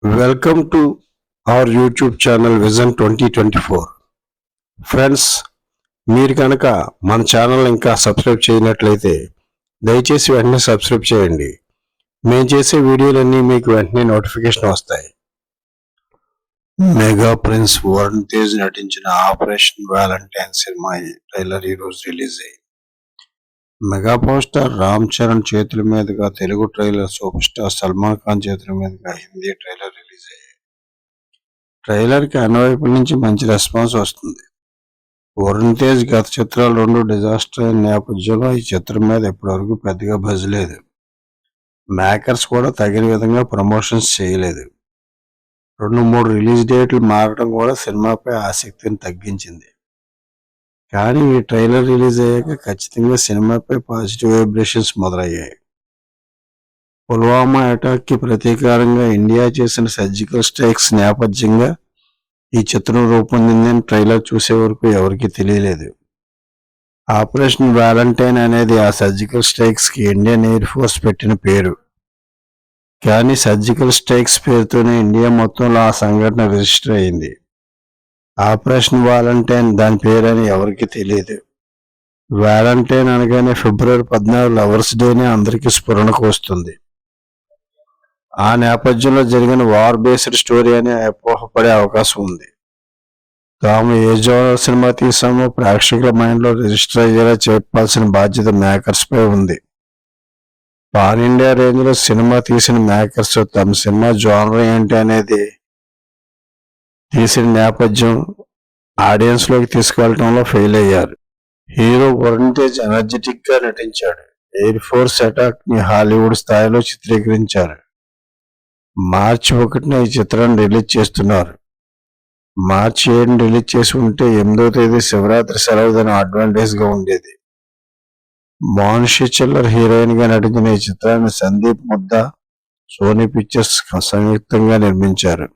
Welcome to our YouTube channel Vision 2024. Friends, మీరు కనుక మన ఛానల్ ఇంకా సబ్స్క్రైబ్ చేయనట్లయితే దయచేసి వెంటనే సబ్స్క్రైబ్ చేయండి. మేము చేసే వీడియోలన్నీ మీకు వెంటనే నోటిఫికేషన్ వస్తాయి. మెగా ప్రిన్స్ వరుణ్ తేజ్ నటించిన ఆపరేషన్ వ్యాలంటైన్ సినిమా ట్రైలర్ ఈరోజు రిలీజ్ అయింది. Mega power star Ram Charan చేతుల మీదుగా Telugu trailer, super star Salman Khan చేతుల మీదుగా హిందీ ట్రైలర్ రిలీజ్ అయ్యాయి. ట్రైలర్కి అన్ని వైపుల నుంచి మంచి రెస్పాన్స్ వస్తుంది. వరుణ్ తేజ్ గత చిత్రాలు 2 డిజాస్టర్ అయిన నేపథ్యంలో ఈ చిత్రం మీద ఇప్పటివరకు పెద్దగా బజ్ లేదు. మేకర్స్ కూడా తగిన విధంగా ప్రమోషన్స్ చేయలేదు. 2-3 రిలీజ్ డేట్లు మారడం కూడా సినిమాపై ఆసక్తిని తగ్గించింది. కానీ ఈ ట్రైలర్ రిలీజ్ అయ్యాక ఖచ్చితంగా సినిమాపై పాజిటివ్ వైబ్రేషన్స్ మొదలయ్యాయి. పుల్వామా అటాక్కి ప్రతీకారంగా ఇండియా చేసిన సర్జికల్ స్ట్రైక్స్ నేపథ్యంగా ఈ చిత్రం రూపొందిందని ట్రైలర్ చూసే వరకు ఎవరికీ తెలియలేదు. ఆపరేషన్ వ్యాలంటైన్ అనేది ఆ సర్జికల్ స్ట్రైక్స్కి ఇండియన్ ఎయిర్ ఫోర్స్ పెట్టిన పేరు. కానీ సర్జికల్ స్ట్రైక్స్ పేరుతోనే ఇండియా మొత్తంలో ఆ సంఘటన రిజిస్టర్ అయింది. ఆపరేషన్ వ్యాలంటైన్ దాని పేరని ఎవరికీ తెలియదు. వ్యాలంటైన్ అనగానే ఫిబ్రవరి 14 లవర్స్ డేనే అందరికీ స్ఫురణకు వస్తుంది. ఆ నేపథ్యంలో జరిగిన వార్ బేస్డ్ స్టోరీ అని అపోహపడే అవకాశం ఉంది. తాము ఏ జోనర్ సినిమా తీసామో ప్రేక్షకుల మైండ్లో రిజిస్టర్ అయ్యేలా చెప్పాల్సిన బాధ్యత మేకర్స్ పై ఉంది. పాన్ ఇండియా రేంజ్లో సినిమా తీసిన మేకర్స్ తమ సినిమా జోనర్ ఏంటి అనేది తీసిన నేపథ్యం ఆడియన్స్లోకి తీసుకెళ్లడంలో ఫెయిల్ అయ్యారు. హీరో వరుణ్ తేజ్ ఎనర్జెటిక్ గా నటించాడు. ఎయిర్ ఫోర్స్ అటాక్ ని హాలీవుడ్ స్థాయిలో చిత్రీకరించారు. మార్చి 1న ఈ చిత్రాన్ని రిలీజ్ చేస్తున్నారు. మార్చి 7న రిలీజ్ చేసి ఉంటే 8వ తేదీ శివరాత్రి సెలవుదిన అడ్వాంటేజ్ గా ఉండేది. మానుషి చిల్లర్ హీరోయిన్ గా నటించిన ఈ చిత్రాన్ని సందీప్ ముద్దా, సోనీ పిక్చర్స్ సంయుక్తంగా నిర్మించారు.